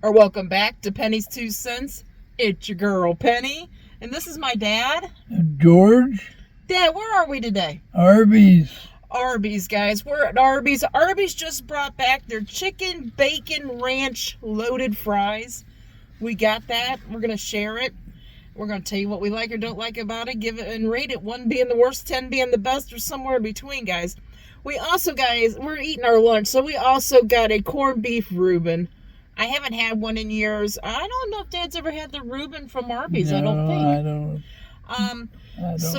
Welcome back to Penny's 2 Cents. It's your girl, Penny. And this is my dad. George. Dad, where are we today? Arby's. Arby's, guys. We're at Arby's. Arby's just brought back their chicken bacon ranch loaded fries. We got that. We're going to share it. We're going to tell you what we like or don't like about it. Give it and rate it. 1 being the worst, 10 being the best, or somewhere in between, guys. We also, guys, we're eating our lunch, so we also got a corned beef Reuben. I haven't had one in years. I don't know if Dad's ever had the Reuben from Arby's. No, I don't think. I don't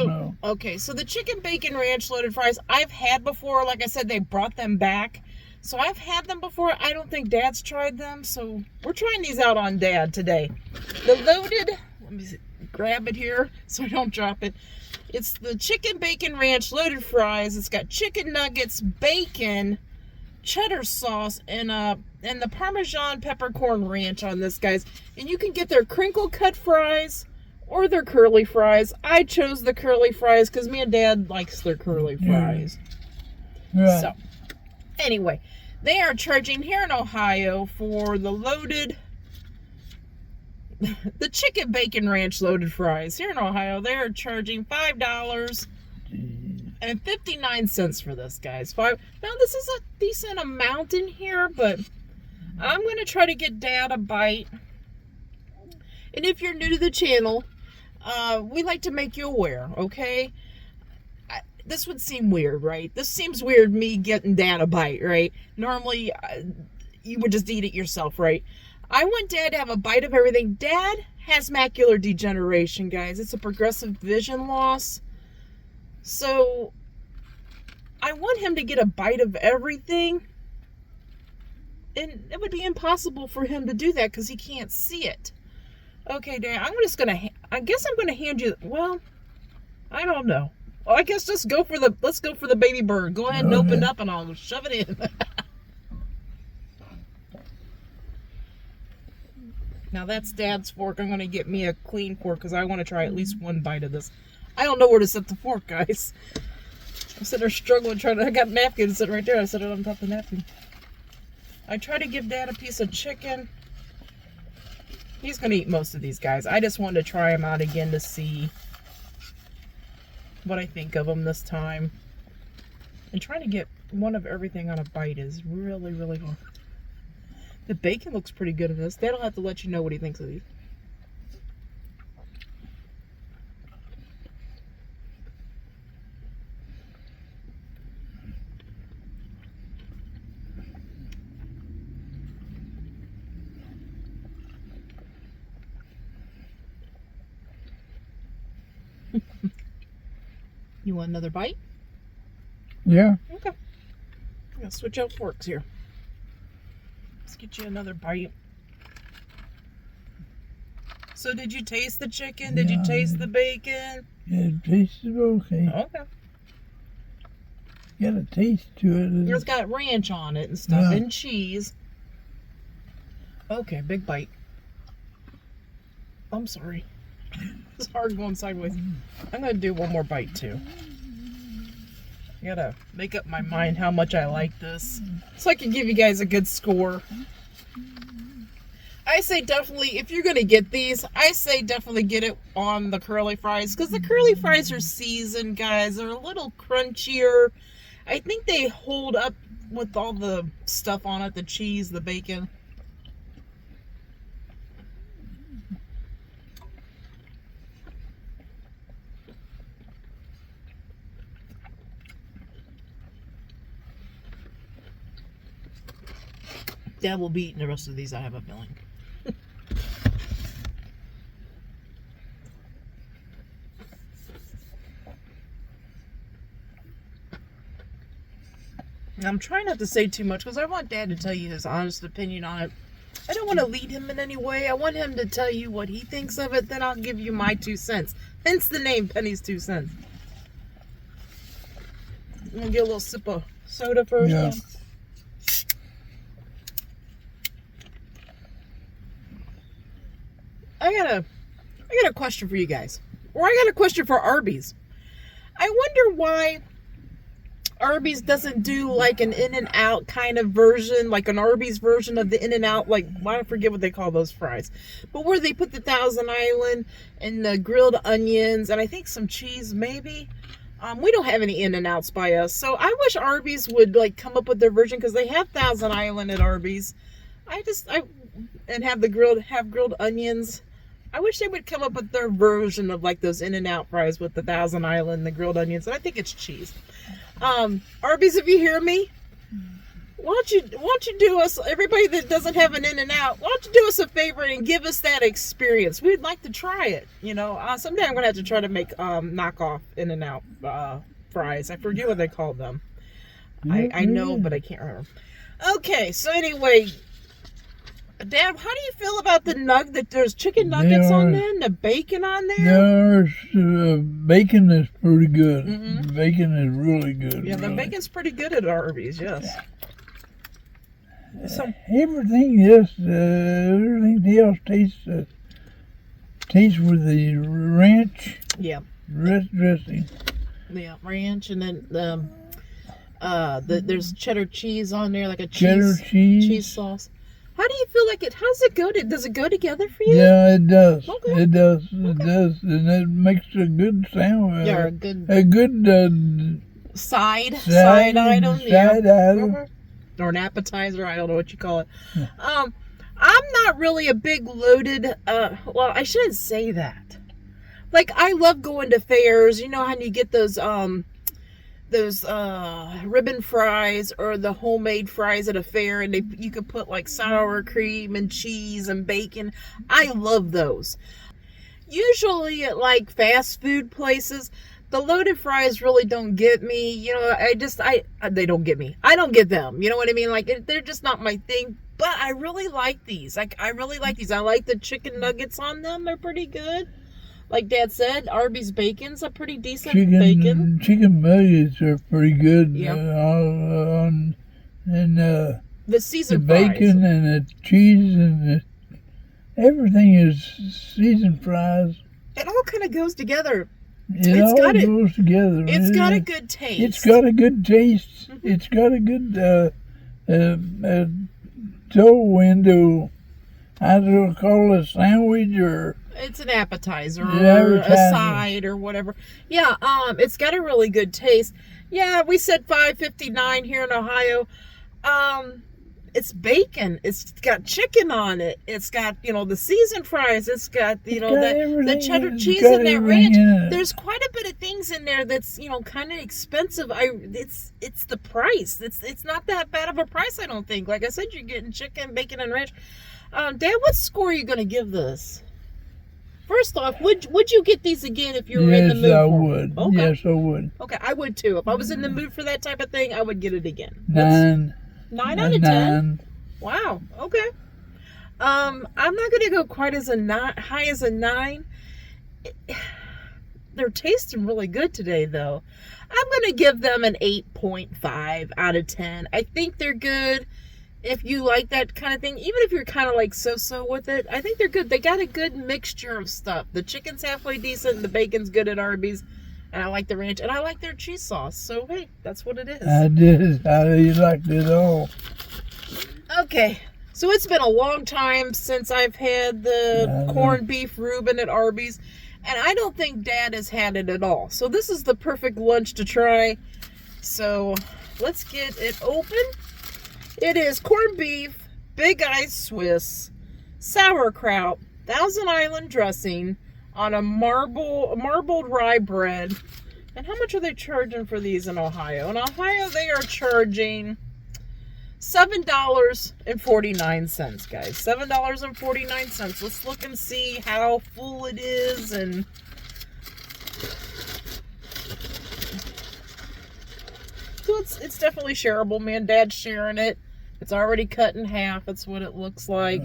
know. Okay, so the chicken bacon ranch loaded fries I've had before. Like I said, they brought them back. So I've had them before. I don't think Dad's tried them. So we're trying these out on Dad today. The loaded, let me grab it here so I don't drop it. It's the chicken bacon ranch loaded fries. It's got chicken nuggets, bacon, cheddar sauce, and the Parmesan peppercorn ranch on this, guys. And you can get their crinkle cut fries or their curly fries. I chose the curly fries because me and Dad likes their curly fries. Right. So, anyway, they are charging here in Ohio for the loaded, the chicken bacon ranch loaded fries. Here in Ohio, they are charging $5.59 for this, guys. Now, this is a decent amount in here, but I'm going to try to get Dad a bite. And if you're new to the channel, we like to make you aware, okay? This would seem weird, right? This seems weird, me getting Dad a bite, right? Normally, you would just eat it yourself, right? I want Dad to have a bite of everything. Dad has macular degeneration, guys. It's a progressive vision loss. So, I want him to get a bite of everything. And it would be impossible for him to do that because he can't see it. Okay, Dad, I guess I'm going to hand you, well, I don't know. Well, I guess let's go for the baby bird. Go ahead and open it up and I'll shove it in. Now that's Dad's fork. I'm going to get me a clean fork because I want to try at least one bite of this. I don't know where to set the fork, guys. I'm sitting there struggling I got napkins sitting right there. I set it on top of the napkin. I try to give Dad a piece of chicken. He's going to eat most of these, guys. I just wanted to try them out again to see what I think of them this time. And trying to get one of everything on a bite is really, really hard. The bacon looks pretty good in this. Dad'll have to let you know what he thinks of these. You want another bite? Yeah. Okay. I'm going to switch out forks here. Let's get you another bite. So did you taste the chicken? Did you taste the bacon? Yeah, it tasted okay. Okay. Got a taste to it. It's got ranch on it and stuff, and cheese. Okay, big bite. I'm sorry. It's hard going sideways. I'm going to do one more bite too. I gotta make up my mind how much I like this, so I can give you guys a good score. I say definitely, if you're gonna get these, I say definitely get it on the curly fries, because the curly fries are seasoned, guys. They're a little crunchier. I think they hold up with all the stuff on it, the cheese, the bacon. Dad will be eating the rest of these, I have a feeling. I'm trying not to say too much because I want Dad to tell you his honest opinion on it. I don't want to lead him in any way. I want him to tell you what he thinks of it, then I'll give you my 2 cents. Hence the name Penny's 2 cents. I'm going to get a little sip of soda first. Yeah. I got a question for you guys. Or I got a question for Arby's. I wonder why Arby's doesn't do like an In-N-Out kind of version, like an Arby's version of the In-N-Out, like, I forget what they call those fries, but where they put the Thousand Island and the grilled onions and I think some cheese maybe. We don't have any In-N-Outs by us, so I wish Arby's would like come up with their version, because they have Thousand Island at Arby's. And have grilled onions. I wish they would come up with their version of like those In-N-Out fries with the Thousand Island, the grilled onions, and I think it's cheese. Arby's, if you hear me, why don't you do us, everybody that doesn't have an In-N-Out, why don't you do us a favor and give us that experience? We'd like to try it. You know, someday I'm gonna have to try to make knockoff In-N-Out fries. I forget what they call them. I know, but I can't remember. Okay, so anyway, Dad, how do you feel about the there's chicken nuggets on there and the bacon on there? There's bacon is pretty good. Mm-hmm. Bacon is really good. Yeah, the bacon's pretty good at Arby's, yes. So everything else tastes with the ranch. Yeah. Dressing. Yeah, ranch, and then there's cheddar cheese on there, like a cheese sauce. How do you feel like it? How does it go? Does it go together for you? Yeah, it does. Okay. It does. It does, and it makes a good sandwich. Yeah, a good side item. Side item. Or an appetizer. I don't know what you call it. Yeah. I'm not really a big loaded. Well, I shouldn't say that. Like, I love going to fairs. You know how you get those ribbon fries or the homemade fries at a fair, and you could put like sour cream and cheese and bacon. I love those. Usually at like fast food places, the loaded fries really don't get me. You know, they don't get me. I don't get them. You know what I mean? Like, they're just not my thing. But I really like these. I really like these. I like the chicken nuggets on them. They're pretty good. Like Dad said, Arby's bacon's a pretty decent bacon. Chicken nuggets are pretty good. Yep. The seasoned the bacon fries. And the cheese and everything is seasoned fries. It all kind of goes together. It goes together. It's got a good taste. It's got a good taste. Mm-hmm. It's got a good toe into, I don't call it a sandwich or. It's an appetizer or a side or whatever. Yeah, it's got a really good taste. Yeah, we said $5.59 here in Ohio. It's bacon. It's got chicken on it. It's got, the seasoned fries. It's got, the cheddar cheese and that ranch. There's quite a bit of things in there that's, kind of expensive. It's the price. It's not that bad of a price, I don't think. Like I said, you're getting chicken, bacon, and ranch. Dad, what score are you going to give this? First off, would you get these again if you were in the mood? Yes, I would. Okay. Yes, I would. Okay, I would too. If I was in the mood for that type of thing, I would get it again. 9. 9 out of 10? Wow, okay. I'm not going to go quite as high as a 9. They're tasting really good today, though. I'm going to give them an 8.5 out of 10. I think they're good. If you like that kind of thing, even if you're kind of like so-so with it, I think they're good. They got a good mixture of stuff. The chicken's halfway decent, the bacon's good at Arby's, and I like the ranch, and I like their cheese sauce. So, hey, that's what it is. I did. You liked it all. Okay, so it's been a long time since I've had the corned beef Reuben at Arby's, and I don't think Dad has had it at all. So this is the perfect lunch to try. So let's get it open. It is corned beef, big ice Swiss, sauerkraut, Thousand Island dressing on a marbled rye bread. And how much are they charging for these in Ohio? In Ohio, they are charging $7.49, guys. $7.49. Let's look and see how full it is. And so it's definitely shareable. Me and Dad's sharing it. It's already cut in half. That's what it looks like.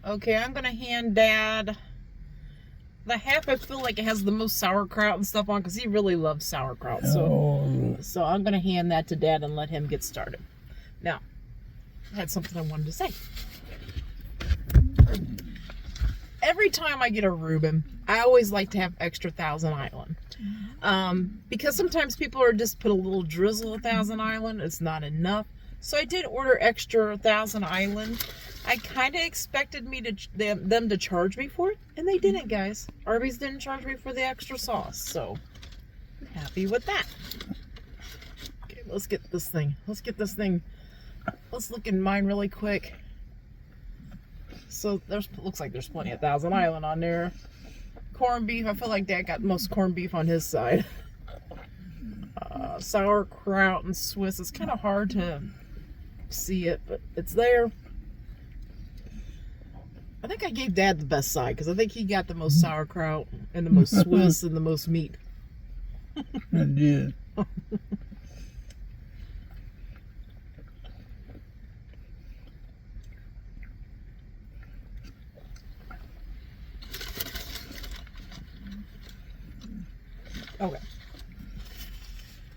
Okay, I'm going to hand Dad the half. I feel like it has the most sauerkraut and stuff on because he really loves sauerkraut. So I'm going to hand that to Dad and let him get started. Now, I had something I wanted to say. Every time I get a Reuben, I always like to have extra Thousand Island. Because sometimes people are just put a little drizzle of Thousand Island. It's not enough. So I did order extra Thousand Island. I kind of expected them to charge me for it, and they didn't, guys. Arby's didn't charge me for the extra sauce, so I'm happy with that. Okay, let's get this thing. Let's look in mine really quick. So looks like there's plenty of Thousand Island on there. Corned beef. I feel like Dad got most corned beef on his side. Sauerkraut and Swiss. It's kind of hard to see it, but it's there. I think I gave Dad the best side because I think he got the most sauerkraut and the most Swiss and the most meat. I did. Okay.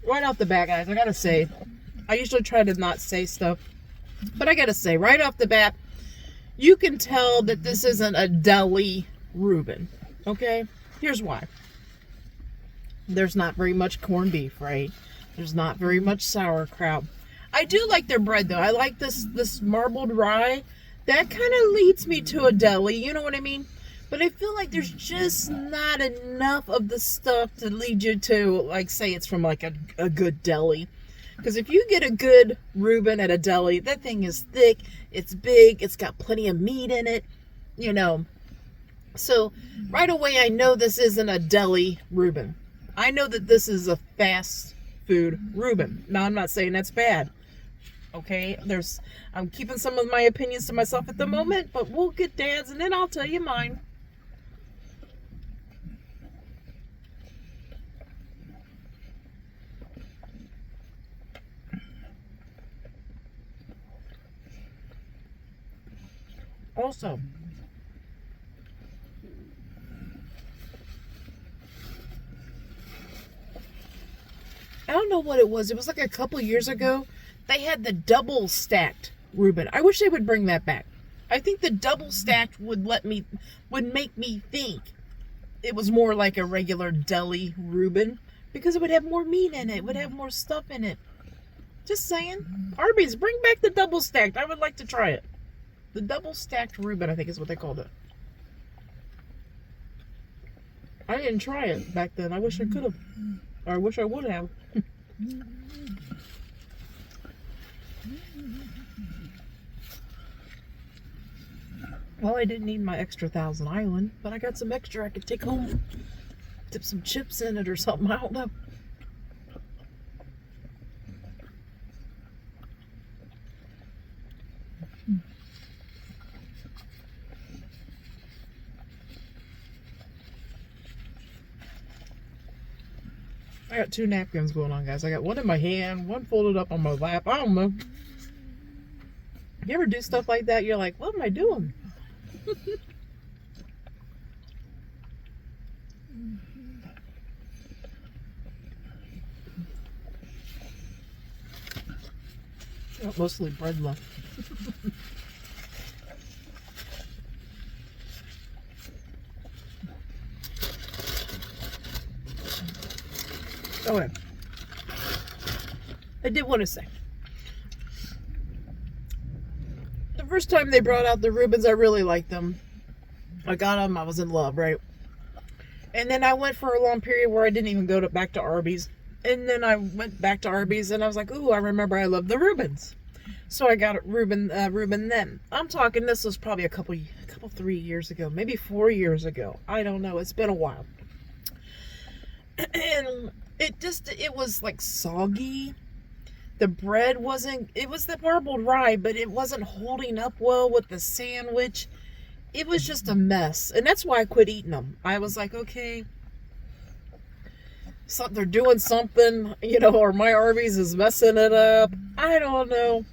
Right off the bat, guys, I gotta say, I usually try to not say stuff, but I gotta say, right off the bat, you can tell that this isn't a deli Reuben. Okay? Here's why. There's not very much corned beef, right? There's not very much sauerkraut. I do like their bread, though. I like this marbled rye. That kind of leads me to a deli, you know what I mean? But I feel like there's just not enough of the stuff to lead you to, like, say it's from, like, a good deli. Because if you get a good Reuben at a deli, that thing is thick, it's big, it's got plenty of meat in it, you know. So, right away, I know this isn't a deli Reuben. I know that this is a fast food Reuben. Now, I'm not saying that's bad. Okay? I'm keeping some of my opinions to myself at the moment, but we'll get Dad's, and then I'll tell you mine. Also, I don't know what it was. It was like a couple years ago. They had the double stacked Reuben. I wish they would bring that back. I think the double stacked would make me think it was more like a regular deli Reuben because it would have more meat in it. It would have more stuff in it. Just saying. Arby's, bring back the double stacked. I would like to try it. The double stacked Reuben, I think is what they called it. I didn't try it back then. I wish I could have. Or I wish I would have. Well, I didn't need my extra Thousand Island, but I got some extra I could take home. Dip some chips in it or something. I don't know. I got two napkins going on, guys. I got one in my hand, one folded up on my lap. I don't know. You ever do stuff like that? You're like, what am I doing? Got mostly bread left. Okay. I did want to say, the first time they brought out the Reubens, I really liked them. I got them, I was in love, right? And then I went for a long period where I didn't even go back to Arby's. And then I went back to Arby's and I was like, ooh, I remember I love the Reubens. So I got Reuben then. I'm talking, this was probably a couple 3 years ago, maybe 4 years ago. I don't know, it's been a while. And it was like soggy. The bread it was the marbled rye, but it wasn't holding up well with the sandwich. It was just a mess. And that's why I quit eating them. I was like, okay, they're doing something, or my Arby's is messing it up. I don't know.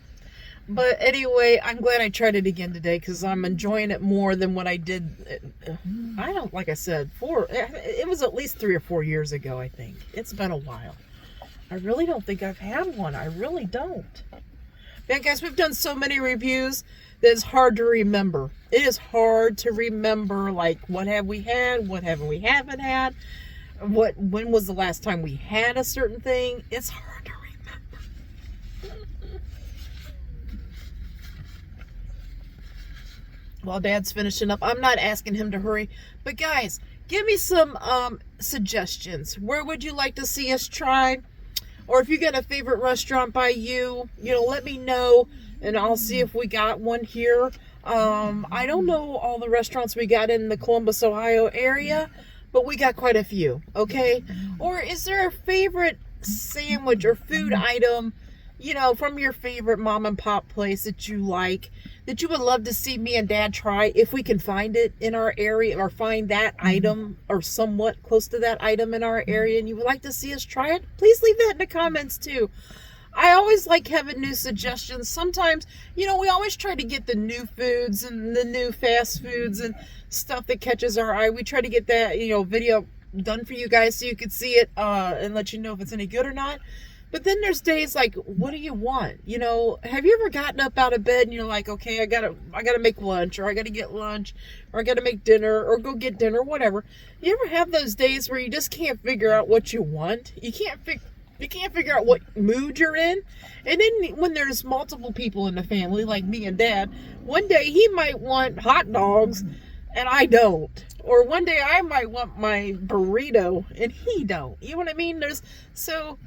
But anyway, I'm glad I tried it again today because I'm enjoying it more than what I did. Like I said, it was at least 3 or 4 years ago, I think. It's been a while. I really don't think I've had one. I really don't. Man, guys, we've done so many reviews that it's hard to remember. It is hard to remember, like, what have we had, what haven't we haven't had. when was the last time we had a certain thing? It's hard to remember. While Dad's finishing up, I'm not asking him to hurry, but guys, give me some suggestions. Where would you like to see us try? Or if you got a favorite restaurant by you, let me know, and I'll see if we got one here. I don't know all the restaurants we got in the Columbus, Ohio area, but we got quite a few, okay? Or is there a favorite sandwich or food item, from your favorite mom and pop place that you like, that you would love to see me and Dad try if we can find it in our area, or find that item or somewhat close to that item in our area, and you would like to see us try it? Please leave that in the comments too. I always like having new suggestions. Sometimes, we always try to get the new foods and the new fast foods and stuff that catches our eye. We try to get that, video done for you guys so you can see it and let you know if it's any good or not. But then there's days like, what do you want? Have you ever gotten up out of bed and you're like, okay, I gotta make lunch, or I gotta get lunch, or I gotta make dinner, or go get dinner, whatever. You ever have those days where you just can't figure out what you want? You can't figure out what mood you're in. And then when there's multiple people in the family, like me and Dad, one day he might want hot dogs and I don't. Or one day I might want my burrito and he don't. You know what I mean? So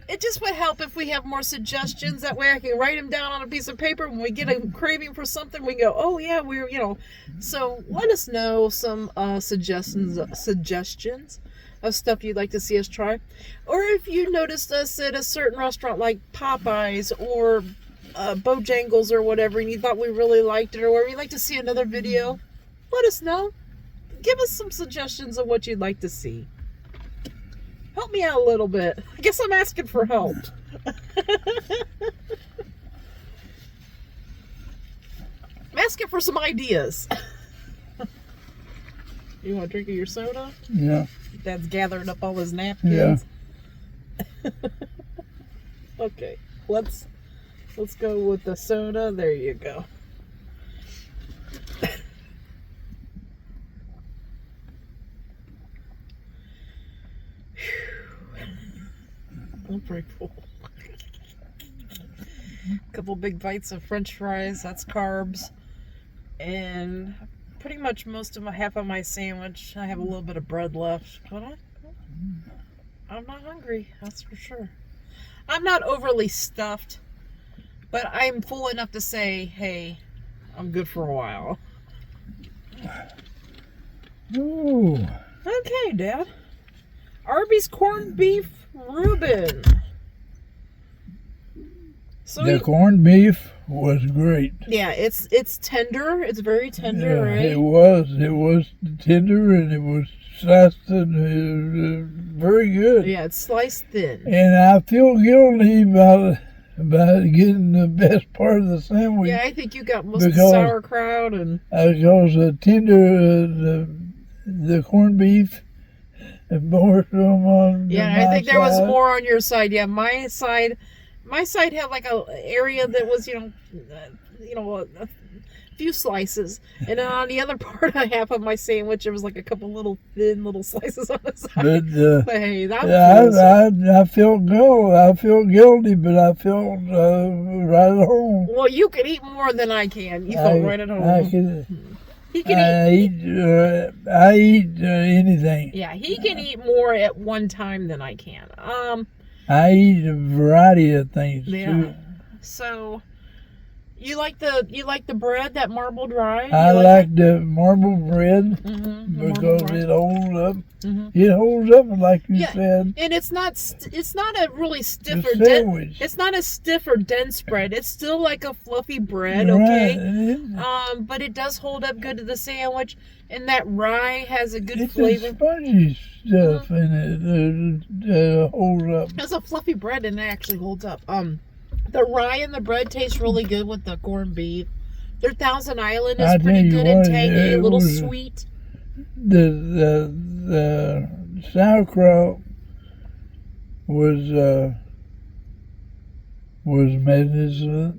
it just would help if we have more suggestions. That way I can write them down on a piece of paper. When we get a craving for something, we go, oh yeah, So let us know some suggestions of stuff you'd like to see us try. Or if you noticed us at a certain restaurant like Popeyes or Bojangles or whatever, and you thought we really liked it, or you'd like to see another video, let us know. Give us some suggestions of what you'd like to see. Help me out a little bit. I guess I'm asking for help. I'm asking for some ideas. You want a drink of your soda? Yeah. Dad's gathering up all his napkins. Yeah. Okay, let's go with the soda. There you go. I'm pretty full. Couple big bites of French fries. That's carbs, and pretty much half of my sandwich. I have a little bit of bread left, but I'm not hungry. That's for sure. I'm not overly stuffed, but I'm full enough to say, hey, I'm good for a while. Ooh. Okay, Dad. Arby's corned beef Reuben. So The corned beef was great. Yeah, it's tender. It's very tender, Yeah, right? It was tender, and it was sliced, and it was very good. Yeah, it's sliced thin. And I feel guilty about getting the best part of the sandwich. Yeah, I think you got most of the sauerkraut and because the tender the corned beef. And more some on I think there was more on your side. Yeah, my side had like a area that was, a few slices, and then on the other part, half of my sandwich, there was like a couple thin little slices on the side. But hey, I feel guilty, but I feel right at home. Well, you can eat more than I can. You feel right at home. I eat anything. Yeah, he can eat more at one time than I can. I eat a variety of things too. So, you like the bread, that marbled rye? I like the marbled bread because it holds up. Mm-hmm. It holds up, like you said. And it's not a really stiff or dense. It's not a stiff or dense bread. It's still like a fluffy bread, okay? Right. But it does hold up good to the sandwich, and that rye has a good flavor. It's spongy stuff in it holds up. It's a fluffy bread, and it actually holds up. The rye and the bread taste really good with the corned beef. Their Thousand Island is pretty good and tangy, a little sweet. The sauerkraut was magnificent.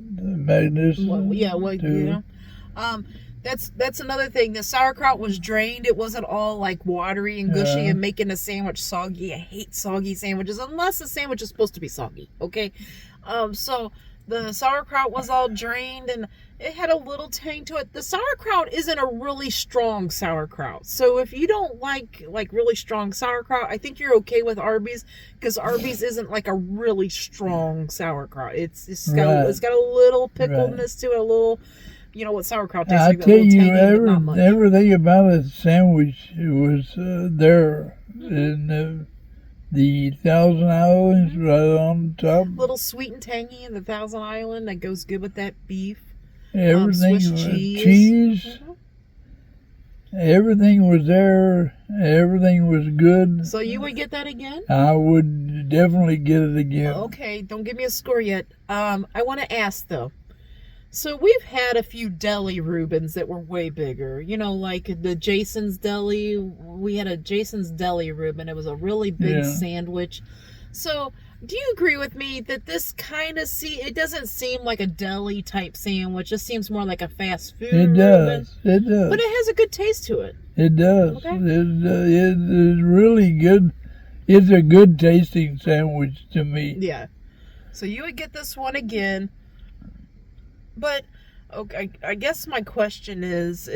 Well, That's another thing. The sauerkraut was drained. It wasn't all like watery and gushy Yeah. and making a sandwich soggy. I hate soggy sandwiches unless the sandwich is supposed to be soggy. Okay, so the sauerkraut was all drained and it had a little tang to it. The sauerkraut isn't a really strong sauerkraut, so if you don't like really strong sauerkraut, I think you're okay with Arby's, because Arby's isn't like a really strong sauerkraut. It's Right. got a little pickledness to it, a little. You know what sauerkraut tastes I like? That tell little you, tangy, but not much. everything about a sandwich was there in the Thousand Islands right on top. Little sweet and tangy in the Thousand Island that goes good with that beef. Everything Swiss was cheese. cheese. Everything was there. Everything was good. So you would get that again? I would definitely get it again. Okay, don't give me a score yet. I want to ask though. So we've had a few deli Reubens that were way bigger. You know, like the Jason's Deli. We had a Jason's Deli Reuben. It was a really big Yeah. sandwich. So do you agree with me that this kind of it doesn't seem like a deli type sandwich. It seems more like a fast food It Reuben. does. It does. But it has a good taste to it. It does. Okay. It is really good. It's a good tasting sandwich to me. Yeah. So you would get this one again. But okay, I guess my question is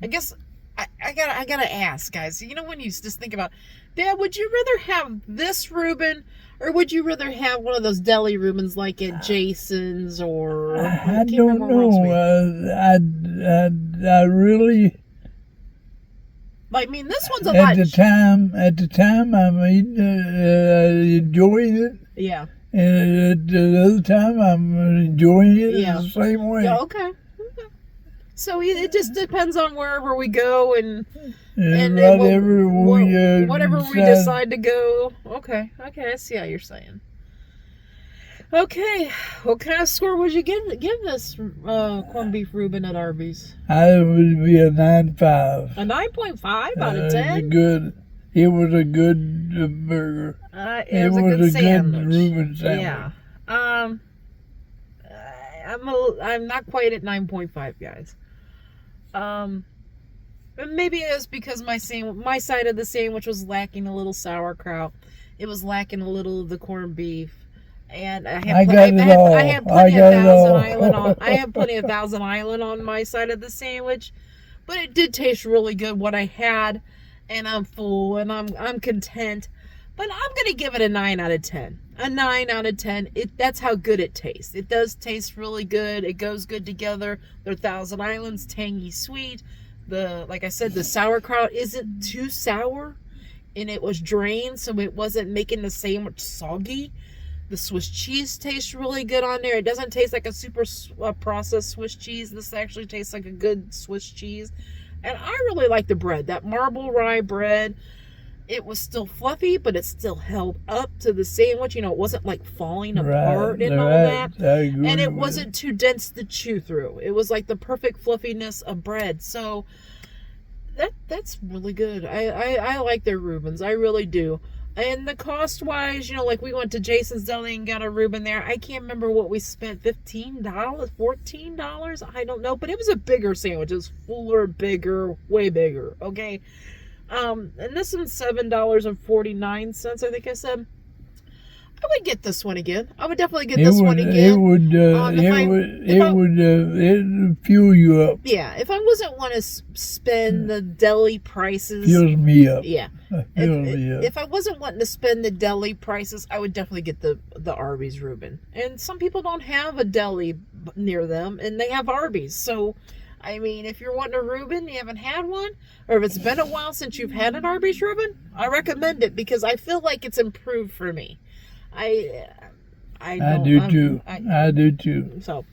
I guess I gotta ask, guys. You know, when you just think about, Dad, would you rather have this Reuben or would you rather have one of those deli Reubens like at Jason's or I can't don't remember where else know. I really I mean, this one's a lot. at the time I'm enjoying it, Yeah. and at the other time I'm enjoying it Yeah. the same way. Yeah. Okay. So it just depends on wherever we go and And then whatever whatever we decide to go. Okay, I see how you're saying. Okay, what kind of score would you give this corned beef Reuben at Arby's? I would be a 9.5. A 9.5 out of 10? It was a good burger. It was a good sandwich. Reuben sandwich. Yeah. I'm not quite at 9.5, guys. Maybe it's because my side of the sandwich was lacking a little sauerkraut. It was lacking a little of the corned beef. And I had plenty of Thousand Island on my side of the sandwich, but it did taste really good what I had, and I'm full and I'm content. But I'm gonna give it a 9 out of 10. A 9 out of 10. That's how good it tastes. It does taste really good. It goes good together. The Thousand Islands, tangy sweet. Like I said, the sauerkraut isn't too sour, and it was drained, so it wasn't making the sandwich soggy. The Swiss cheese tastes really good on there. It doesn't taste like a super processed Swiss cheese. This actually tastes like a good Swiss cheese. And I really like the bread. That marble rye bread. It was still fluffy, but it still held up to the sandwich. You know, it wasn't like falling apart and all that. And it wasn't too dense to chew through. It was like the perfect fluffiness of bread. So that's really good. I like their Reubens. I really do. And the cost wise, you know, like we went to Jason's Deli and got a Reuben there. I can't remember what we spent, $15, $14? I don't know, but it was a bigger sandwich. It was fuller, bigger, way bigger. Okay. And this one's $7.49, I think I said. I would get this one again. I would definitely get this one again. It would fuel you up. Yeah, if I wasn't want to spend the deli prices. Fuels me up. Yeah. If I wasn't wanting to spend the deli prices, I would definitely get the Arby's Reuben. And some people don't have a deli near them, and they have Arby's. So, I mean, if you're wanting a Reuben, you haven't had one, or if it's been a while since you've had an Arby's Reuben, I recommend it because I feel like it's improved for me. I do too. So,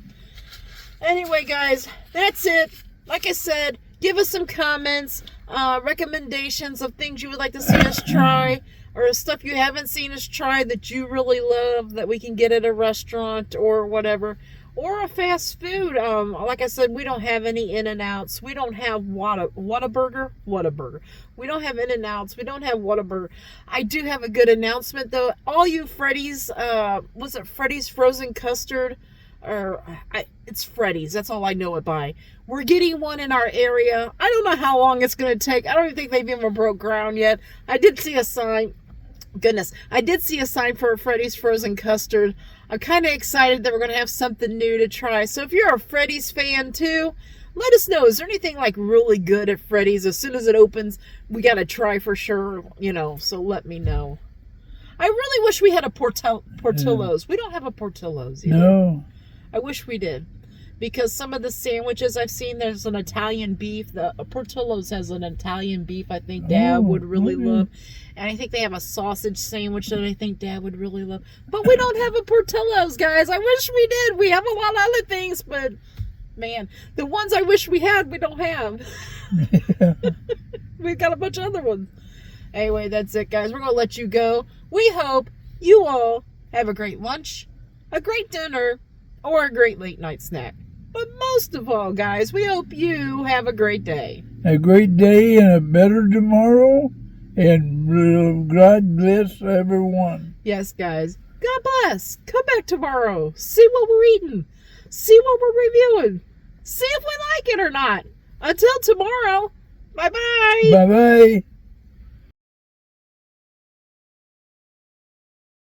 anyway, guys, that's it. Like I said, give us some comments, recommendations of things you would like to see us try, or stuff you haven't seen us try that you really love that we can get at a restaurant or whatever, or a fast food. Like I said, we don't have any In-N-Outs. We don't have Whataburger. We don't have In-N-Outs. We don't have Whataburger. I do have a good announcement though. All you Freddy's, was it Freddy's frozen custard It's Freddy's. That's all I know it by. We're getting one in our area. I don't know how long it's going to take. I don't even think they've even broke ground yet. I did see a sign. Goodness, I did see a sign for a Freddy's frozen custard. I'm kind of excited that we're going to have something new to try. So if you're a Freddy's fan too, let us know. Is there anything like really good at Freddy's? As soon as it opens, we got to try for sure, so let me know. I really wish we had a Portillo's. We don't have a Portillo's either. No. I wish we did. Because some of the sandwiches I've seen, there's an Italian beef. The Portillo's has an Italian beef I think Dad would really love. And I think they have a sausage sandwich that I think Dad would really love. But we don't have a Portillo's, guys. I wish we did. We have a lot of other things, but man, the ones I wish we had, we don't have. We've got a bunch of other ones. Anyway, that's it, guys. We're going to let you go. We hope you all have a great lunch, a great dinner, or a great late night snack. But most of all, guys, we hope you have a great day. A great day and a better tomorrow. And God bless everyone. Yes, guys. God bless. Come back tomorrow. See what we're eating. See what we're reviewing. See if we like it or not. Until tomorrow. Bye-bye. Bye-bye.